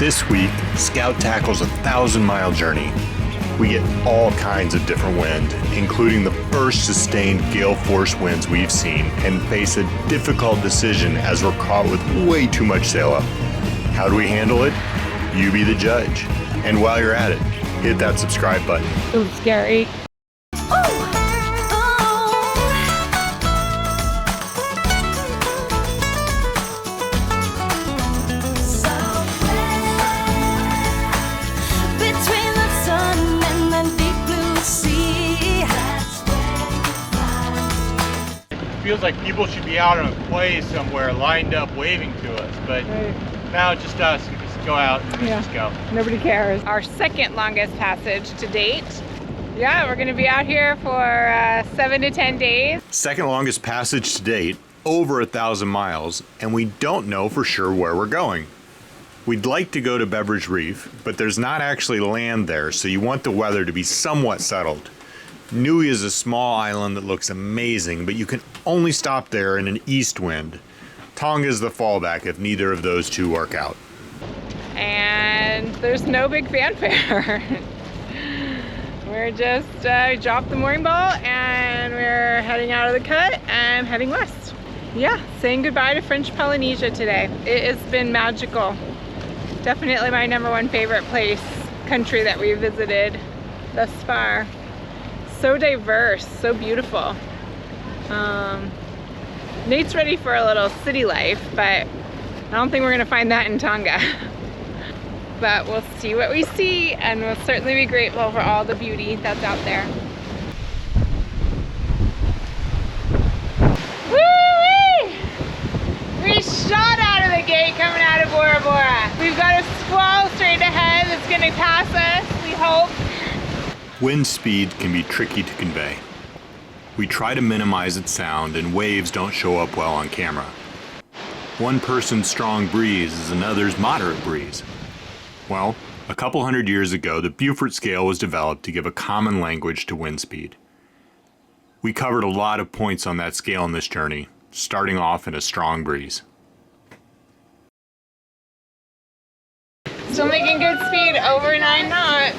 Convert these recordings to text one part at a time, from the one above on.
This week, Scout tackles a 1,000-mile journey. We get all kinds of different wind, including the first sustained gale force winds we've seen, and face a difficult decision as we're caught with way too much sail up. How do we handle it? You be the judge. And while you're at it, hit that subscribe button. Ooh, scary. Feels like people should be out on a quay somewhere lined up waving to us, but now it's just us. We just go out and just go. Nobody cares. Our second longest passage to date. Yeah, we're gonna be out here for 7 to 10 days. Second longest passage to date, over 1,000 miles, and we don't know for sure where we're going. We'd like to go to Beveridge Reef, but there's not actually land there, so you want the weather to be somewhat settled. Nui is a small island that looks amazing, but you can only stop there in an east wind. Tonga is the fallback if neither of those two work out. And there's no big fanfare. We're just dropped the mooring ball and we're heading out of the cut and heading west. Yeah, saying goodbye to French Polynesia today. It has been magical. Definitely my #1 favorite country that we visited thus far. So diverse, so beautiful. Nate's ready for a little city life, but I don't think we're gonna find that in Tonga. But we'll see what we see, and we'll certainly be grateful for all the beauty that's out there. Woo-wee! We shot out of the gate coming out of Bora Bora. We've got a squall straight ahead that's gonna pass us, we hope. Wind speed can be tricky to convey. We try to minimize its sound and waves don't show up well on camera. One person's strong breeze is another's moderate breeze. Well, a couple hundred years ago, the Beaufort scale was developed to give a common language to wind speed. We covered a lot of points on that scale in this journey, starting off in a strong breeze. Still making good speed, over 9 knots.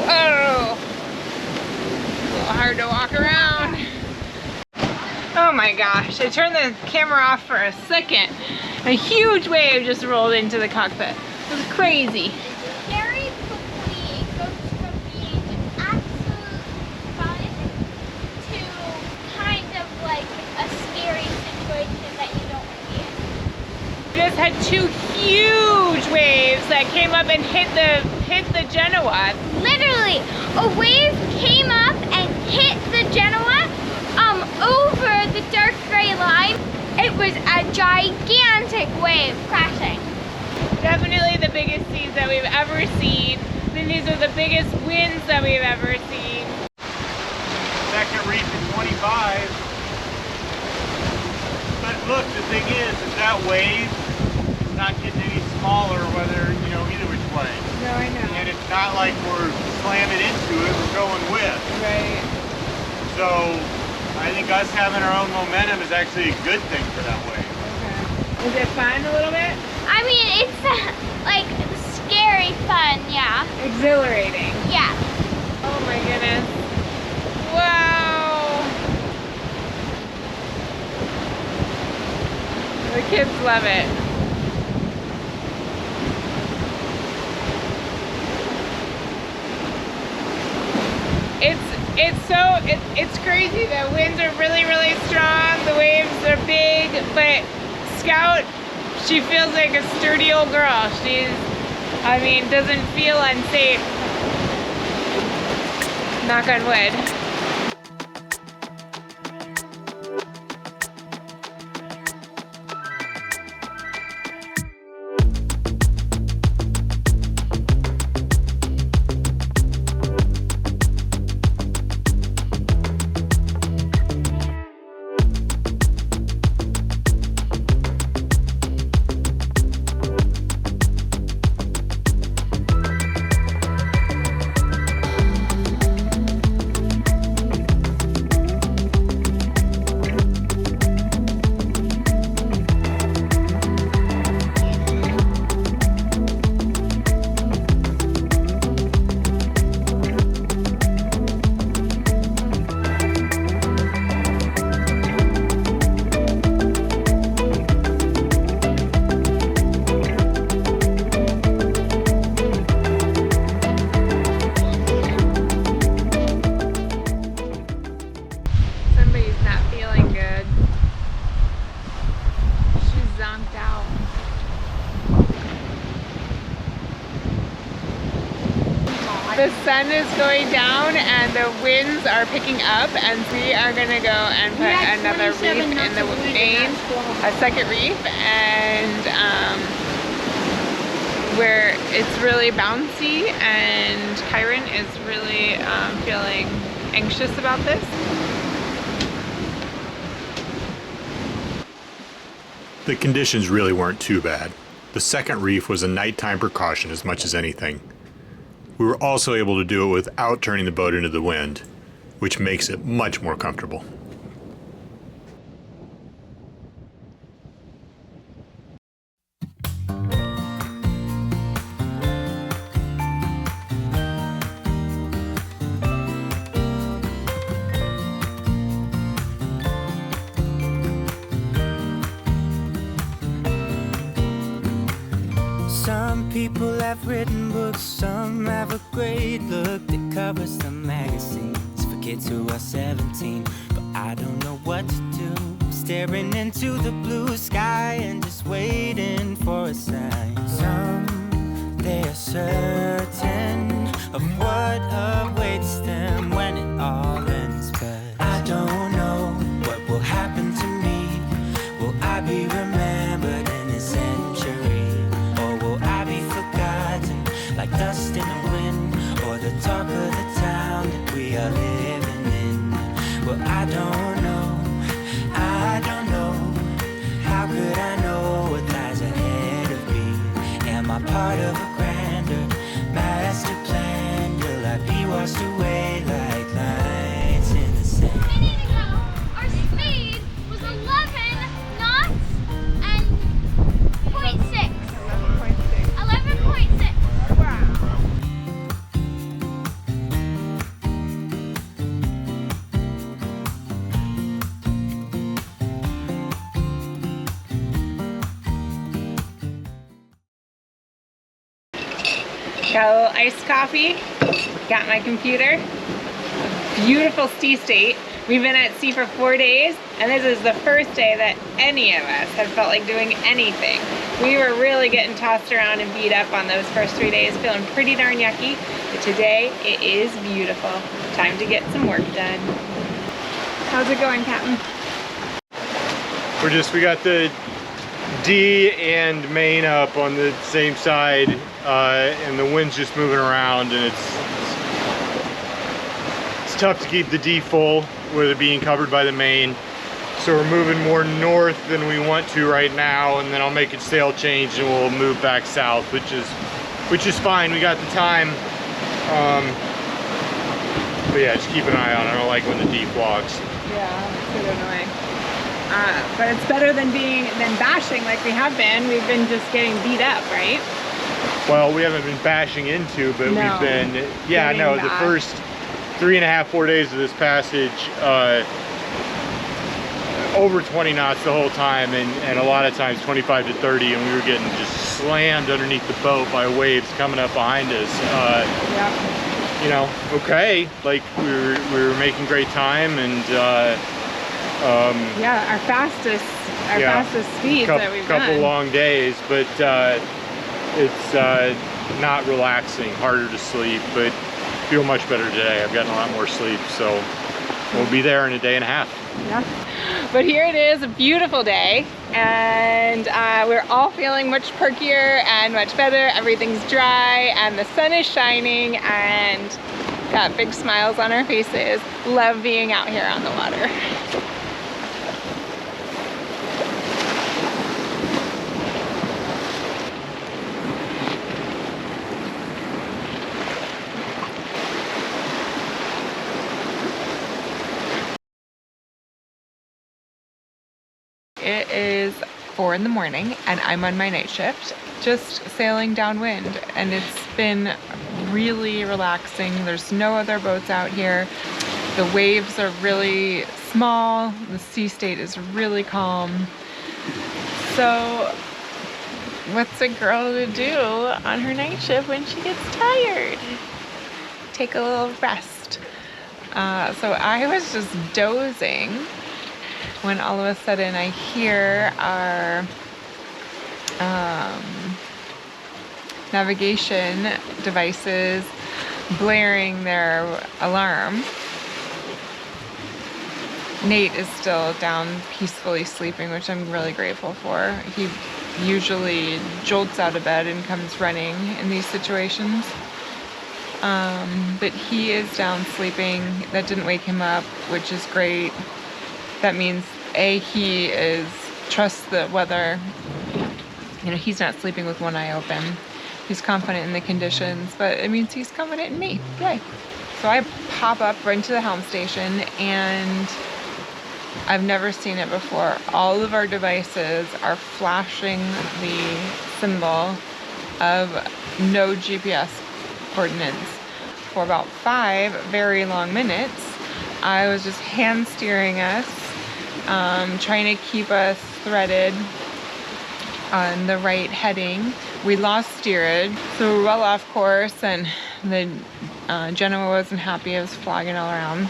Oh, a little hard to walk around. Oh my gosh, I turned the camera off for a second. A huge wave just rolled into the cockpit. It was crazy. Very quickly, it goes from being absolute fun to kind of like a scary situation that you don't want to be in. We just had 2 huge waves that came up and hit the Genoa. Literally, a wave came up and hit the Genoa over the dark gray line. It was a gigantic wave crashing. Definitely the biggest seas that we've ever seen. Then these are the biggest winds that we've ever seen. Second reef at 25. But look, the thing is that wave is not getting any smaller, whether, either which way. No, I know. And it's not like we're slamming into it, we're going with. Right. So I think us having our own momentum is actually a good thing for that wave. Okay. Is it fun a little bit? I mean, it's like scary fun, yeah. Exhilarating. Yeah. Oh my goodness. Wow. The kids love it. It's crazy. The winds are really, really strong. The waves are big, but Scout, she feels like a sturdy old girl. Doesn't feel unsafe. Knock on wood. The sun is going down and the winds are picking up, and we are gonna go and put another reef in the main, a second reef, and where it's really bouncy, and Kieran is really feeling anxious about this. The conditions really weren't too bad. The second reef was a nighttime precaution as much as anything. We were also able to do it without turning the boat into the wind, which makes it much more comfortable. Some people have written books, some have a great look that covers the magazines for kids who are 17. But I don't know what to do, staring into the blue sky and just waiting for a sign. Some, they are certain of what awaits them when it all ends. But I don't know what will happen to me. Will I be remembered in a century? Like dust in the wind, or the talk of the town that we are living in. Well, I don't know, how could I know what lies ahead of me? Am I part of a grander master plan? Will I be washed away like lines in the sand? Anyhow, our speed was 11 knots and 0.6. 11.6. Got a little iced coffee, got my computer. Beautiful sea state. We've been at sea for 4 days, and this is the first day that any of us have felt like doing anything. We were really getting tossed around and beat up on those first 3 days, feeling pretty darn yucky, but today it is beautiful. Time to get some work done. How's it going, Captain? We got the D and main up on the same side, and the wind's just moving around, and it's tough to keep the D full with it being covered by the main. So we're moving more north than we want to right now, and then I'll make it sail change and we'll move back south, which is fine. We got the time. But yeah, just keep an eye on it. I don't like when the D flogs. Yeah, it's a bit annoying. But it's better than bashing like we have been. We've been just getting beat up, right? Well, we haven't been bashing into, but No, we've been, yeah, no, the first 3.5, 4 days of this passage, over 20 knots the whole time, and a lot of times 25 to 30, and we were getting just slammed underneath the boat by waves coming up behind us. Yeah. You know, okay, like we were making great time, and yeah, our fastest speeds that we've couple done. long days, but it's not relaxing, harder to sleep, but feel much better today. I've gotten a lot more sleep, so we'll be there in a day and a half. Yeah. But here it is, a beautiful day, and we're all feeling much perkier and much better. Everything's dry and the sun is shining and got big smiles on our faces. Love being out here on the water. It is 4 in the morning and I'm on my night shift, just sailing downwind, and it's been really relaxing. There's no other boats out here. The waves are really small. The sea state is really calm. So what's a girl to do on her night shift when she gets tired? Take a little rest. So I was just dozing when all of a sudden I hear our navigation devices blaring their alarm. Nate is still down peacefully sleeping, which I'm really grateful for. He usually jolts out of bed and comes running in these situations. But he is down sleeping. That didn't wake him up, which is great. That means he trusts the weather. You know, he's not sleeping with one eye open. He's confident in the conditions, but it means he's confident in me. Yay. So I pop up right into the helm station, and I've never seen it before. All of our devices are flashing the symbol of no GPS coordinates. For about 5 very long minutes, I was just hand steering us, trying to keep us threaded on the right heading. We lost steerage, so we're well off course, and the Genoa wasn't happy. It was flagging all around.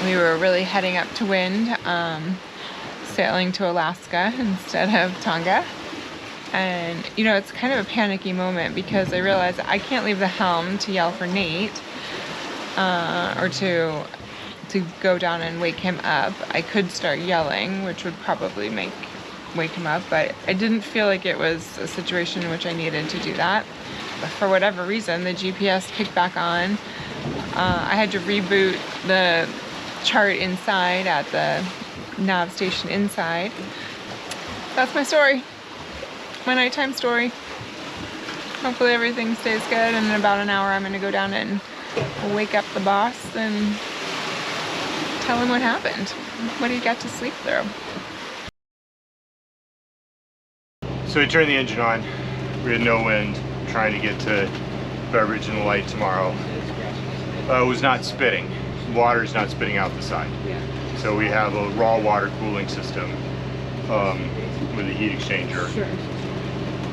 We were really heading up to wind, sailing to Alaska instead of Tonga. And, you know, it's kind of a panicky moment because I realized I can't leave the helm to yell for Nate or to go down and wake him up. I could start yelling, which would probably wake him up, but I didn't feel like it was a situation in which I needed to do that. But for whatever reason, the GPS kicked back on. I had to reboot the chart inside at the nav station inside. That's my story. My nighttime story. Hopefully everything stays good, and in about an hour I'm going to go down and wake up the boss and tell him what happened, what he got to sleep through. So we turned the engine on. We had no wind, trying to get to Beverage and the Light tomorrow. It was not spitting. Water is not spitting out the side. So we have a raw water cooling system with a heat exchanger. Sure.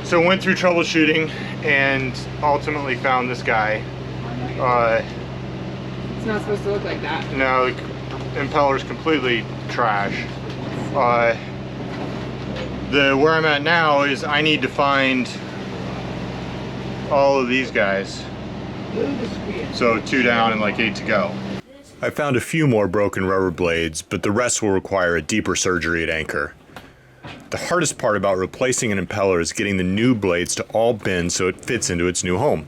So went through troubleshooting and ultimately found this guy. It's not supposed to look like that. No, the impeller's completely trash. Where I'm at now is I need to find all of these guys. So 2 down and like 8 to go. I found a few more broken rubber blades, but the rest will require a deeper surgery at anchor. The hardest part about replacing an impeller is getting the new blades to all bend so it fits into its new home.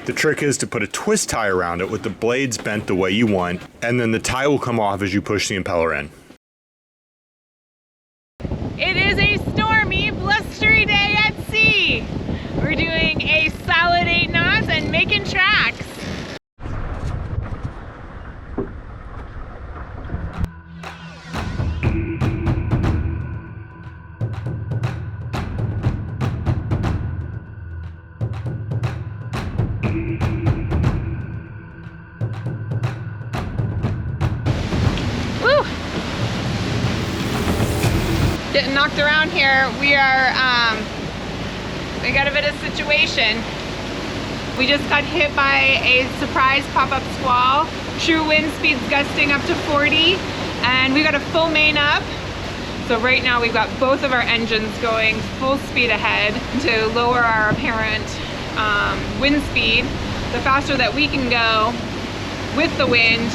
The trick is to put a twist tie around it with the blades bent the way you want, and then the tie will come off as you push the impeller in. It is a stormy, blustery day at sea. We're doing a solid 8 knots and making tracks. Getting knocked around here. We got a bit of situation. We just got hit by a surprise pop-up squall. True wind speeds gusting up to 40, and we got a full main up. So right now we've got both of our engines going full speed ahead to lower our apparent wind speed. The faster that we can go with the wind,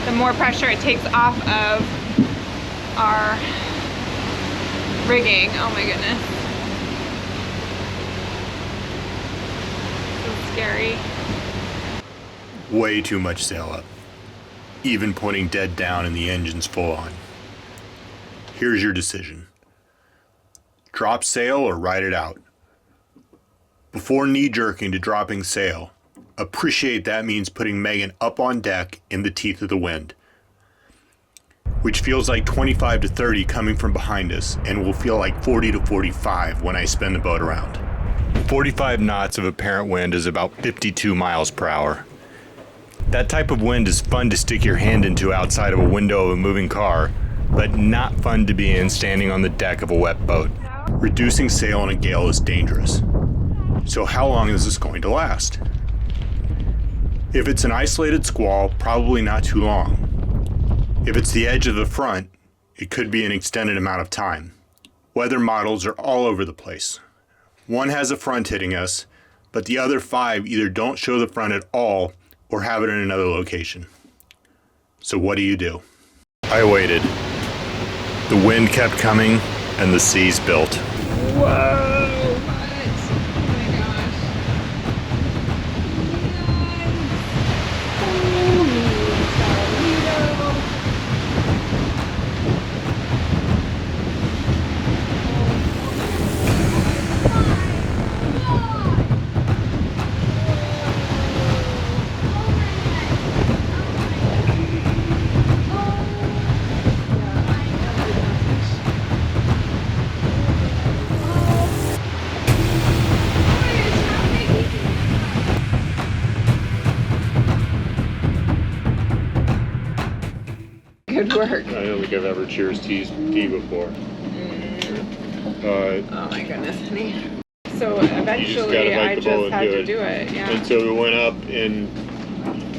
the more pressure it takes off of our rigging. Oh my goodness. So scary. Way too much sail up. Even pointing dead down and the engine's full on. Here's your decision. Drop sail or ride it out. Before knee-jerking to dropping sail, appreciate that means putting Megan up on deck in the teeth of the wind, which feels like 25 to 30 coming from behind us and will feel like 40 to 45 when I spin the boat around. 45 knots of apparent wind is about 52 miles per hour. That type of wind is fun to stick your hand into outside of a window of a moving car, but not fun to be in standing on the deck of a wet boat. Reducing sail in a gale is dangerous. So how long is this going to last? If it's an isolated squall, probably not too long. If it's the edge of the front, it could be an extended amount of time. Weather models are all over the place. One has a front hitting us, but the other 5 either don't show the front at all or have it in another location. So what do? I waited. The wind kept coming and the seas built. Whoa! What? Oh my gosh. Good work. I don't think I've ever cheers tea before. Oh my goodness, honey. So You just eventually gotta bite I the just bullet had and to do do it, yeah. And so we went up in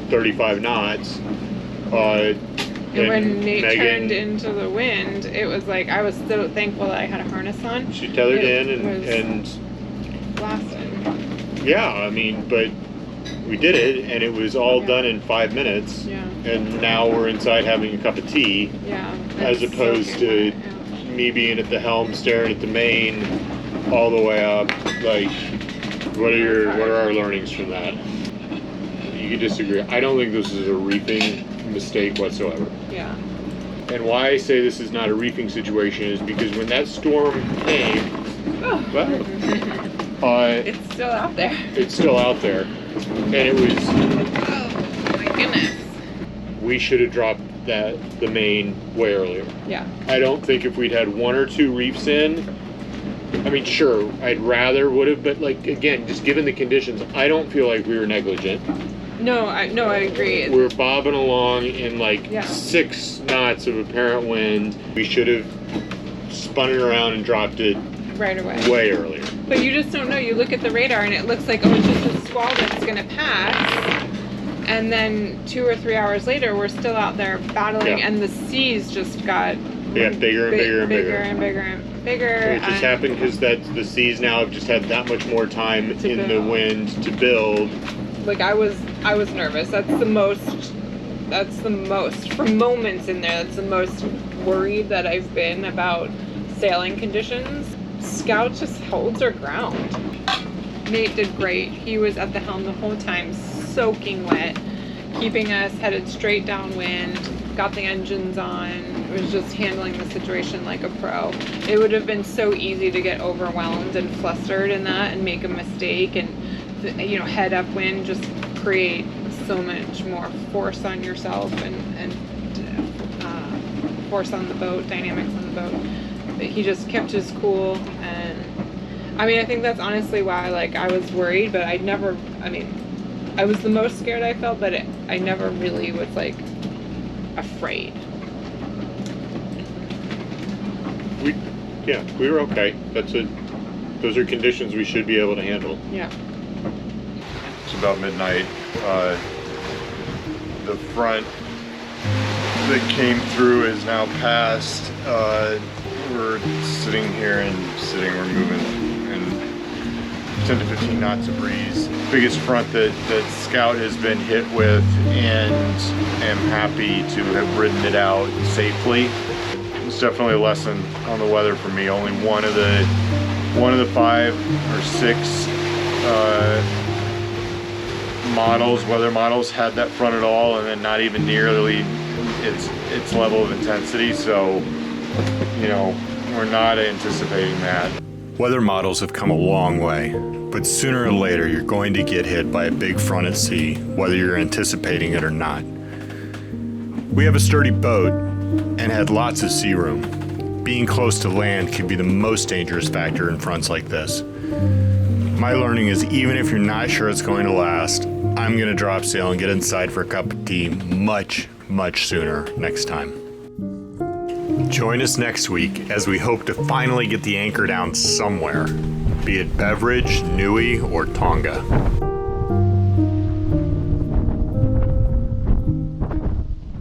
35 knots. And when Nate Megan, turned into the wind, it was like, I was so thankful that I had a harness on. she tethered It in and blasted. yeah, I mean, but we did it and it was all done in 5 minutes. Yeah. And now we're inside having a cup of tea. Yeah. As it's opposed soaking to wet, yeah. me being at the helm staring at the main all the way up. Like, what are our learnings from that? You could disagree. I don't think this is a reefing mistake whatsoever. Yeah. And why I say this is not a reefing situation is because when that storm came, well, It's still out there. it's still out there. And it was, Oh my goodness. we should have dropped the main way earlier. Yeah. I don't think if we'd had 1 or 2 reefs in, I mean, sure, I'd rather would have, but like, again, just given the conditions, I don't feel like we were negligent. No, I agree. We're bobbing along in like Yeah. 6 knots of apparent wind. We should have spun it around and dropped it Right away. way earlier. But you just don't know. You look at the radar and it looks like, oh, it's just a squall that's going to pass. And then 2 or 3 hours later, we're still out there battling, Yeah. and the seas just got Yeah, bigger and bigger and bigger. and bigger and bigger. It just happened because the seas now have just had that much more time To in the build. wind to build. Like I was nervous. That's the most for moments in there. That's the most worried that I've been about sailing conditions. Scout just holds her ground. Nate did great. He was at the helm the whole time, soaking wet, keeping us headed straight downwind, got the engines on, was just handling the situation like a pro. It would have been so easy to get overwhelmed and flustered in that and make a mistake and, head upwind, just create so much more force on yourself and force on the boat, dynamics on the boat. But he just kept his cool, and I mean, I think that's honestly why, like, I was worried, but I was the most scared I felt, but I never really was, like, afraid. We were okay. Those are conditions we should be able to handle. Yeah. It's about midnight. The front that came through is now past. We're sitting here we're moving in 10 to 15 knots of breeze. Biggest front that Scout has been hit with, and am happy to have ridden it out safely. It's definitely a lesson on the weather for me. Only one of the 5 or 6 weather models had that front at all, and then not even nearly its level of intensity. So, we're not anticipating that. Weather models have come a long way, but sooner or later you're going to get hit by a big front at sea, whether you're anticipating it or not. We have a sturdy boat and had lots of sea room. Being close to land can be the most dangerous factor in fronts like this. My learning is, even if you're not sure it's going to last, I'm going to drop sail and get inside for a cup of tea much, much sooner next time. Join us next week as we hope to finally get the anchor down somewhere, be it Beveridge, Niue, or Tonga.